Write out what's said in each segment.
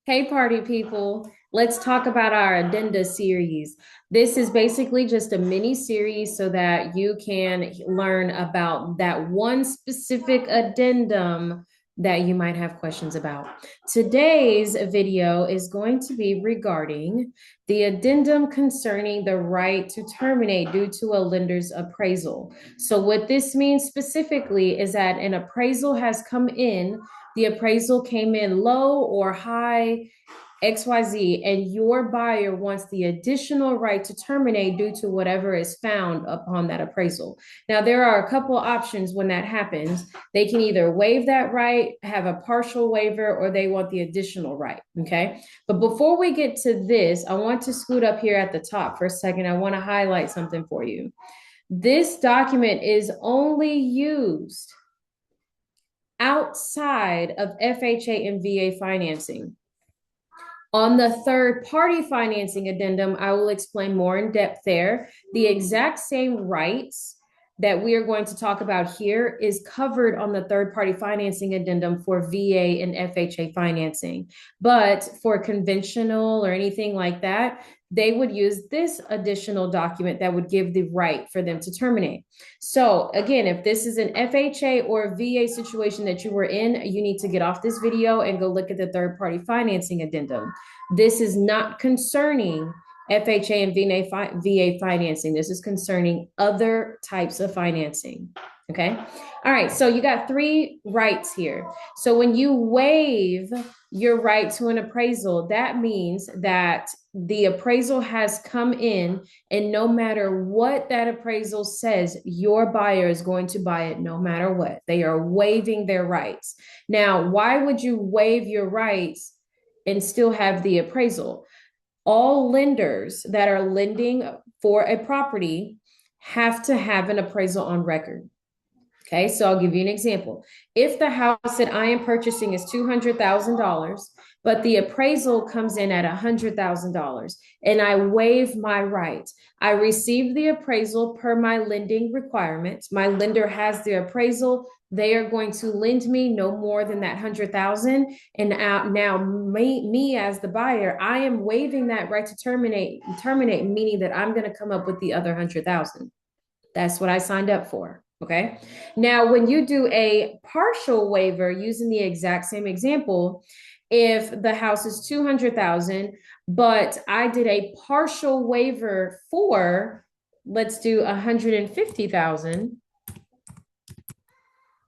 Hey, party people. Let's talk about our Addenda series. This is basically just a mini series so that you can learn about that one specific addendum that you might have questions about. Today's video is going to be regarding the addendum concerning the right to terminate due to a lender's appraisal. So, what this means specifically is that an appraisal has come in, the appraisal came in low or high, XYZ, and your buyer wants the additional right to terminate due to whatever is found upon that appraisal. Now, there are a couple options when that happens. They can either waive that right, have a partial waiver, or they want the additional right. Okay. But before we get to this, I want to scoot up here at the top for a second. I want to highlight something for you. This document is only used outside of FHA and VA financing. On the third party financing addendum, I will explain more in depth there. The exact same rights that we are going to talk about here is covered on the third party financing addendum for VA and FHA financing. But for conventional or anything like that, they would use this additional document that would give the right for them to terminate. So again, if this is an FHA or VA situation that you were in, you need to get off this video and go look at the third party financing addendum. This is not concerning FHA and VA financing. This is concerning other types of financing. Okay. All right. So you got three rights here. So when you waive your right to an appraisal, that means that the appraisal has come in, and no matter what that appraisal says, your buyer is going to buy it no matter what. They are waiving their rights. Now, why would you waive your rights and still have the appraisal? All lenders that are lending for a property have to have an appraisal on record. Okay, so I'll give you an example. If the house that I am purchasing is $200,000, but the appraisal comes in at $100,000 and I waive my right, I receive the appraisal per my lending requirements. My lender has the appraisal. They are going to lend me no more than that 100,000. And now me as the buyer, I am waiving that right to terminate, meaning that I'm going to come up with the other 100,000. That's what I signed up for. Okay. Now, when you do a partial waiver using the exact same example, if the house is 200,000, but I did a partial waiver for, let's do 150,000,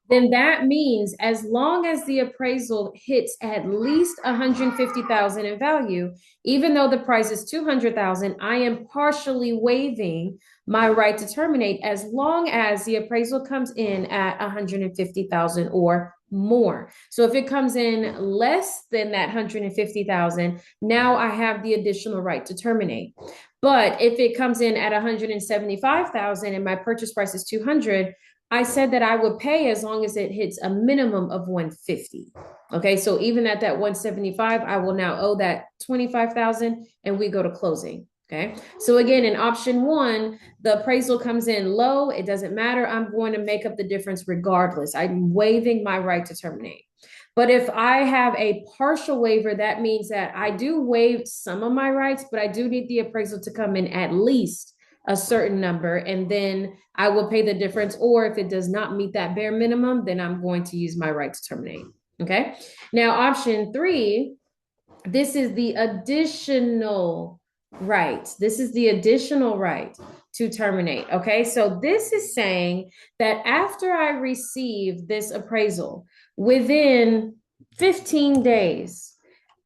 then that means as long as the appraisal hits at least 150,000 in value, even though the price is 200,000, I am partially waiving my right to terminate as long as the appraisal comes in at 150,000 or more. So if it comes in less than that 150,000, now I have the additional right to terminate. But if it comes in at 175,000 and my purchase price is 200, I said that I would pay as long as it hits a minimum of 150. Okay, so even at that 175, I will now owe that 25,000 and we go to closing. Okay, so again, in option one, the appraisal comes in low. It doesn't matter. I'm going to make up the difference regardless. I'm waiving my right to terminate. But if I have a partial waiver, that means that I do waive some of my rights, but I do need the appraisal to come in at least a certain number, and then I will pay the difference. Or if it does not meet that bare minimum, then I'm going to use my right to terminate. Okay. Now, option three, this is the additional right. This is the additional right to terminate. Okay. So this is saying that after I receive this appraisal within 15 days,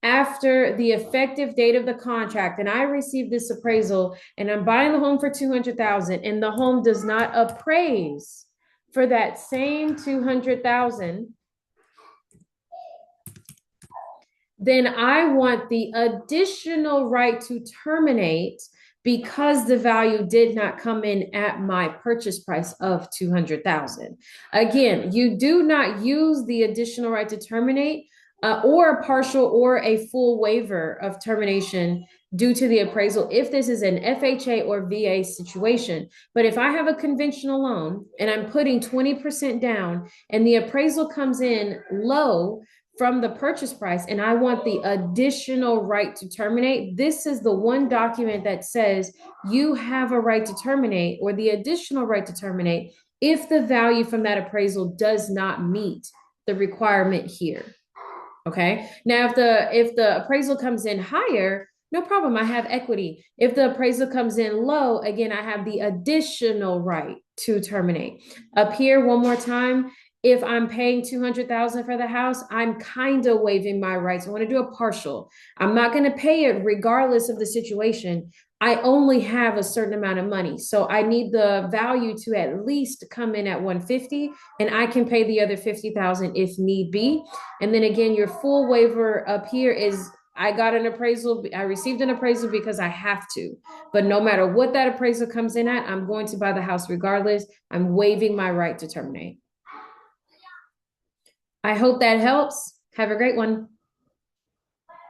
after the effective date of the contract, and I receive this appraisal and I'm buying the home for 200,000 and the home does not appraise for that same 200,000, then I want the additional right to terminate because the value did not come in at my purchase price of 200,000. Again, you do not use the additional right to terminate or a partial or a full waiver of termination due to the appraisal if this is an FHA or VA situation. But if I have a conventional loan and I'm putting 20% down and the appraisal comes in low, from the purchase price and I want the additional right to terminate, this is the one document that says you have a right to terminate or the additional right to terminate if the value from that appraisal does not meet the requirement here. Okay. Now, if the appraisal comes in higher, no problem. I have equity. If the appraisal comes in low, again, I have the additional right to terminate. Up here, one more time. If I'm paying 200,000 for the house, I'm kind of waiving my rights. I want to do a partial. I'm not going to pay it regardless of the situation. I only have a certain amount of money. So I need the value to at least come in at 150 and I can pay the other 50,000 if need be. And then again, your full waiver up here is I got an appraisal. I received an appraisal because I have to. But no matter what that appraisal comes in at, I'm going to buy the house regardless. I'm waiving my right to terminate. I hope that helps. Have a great one.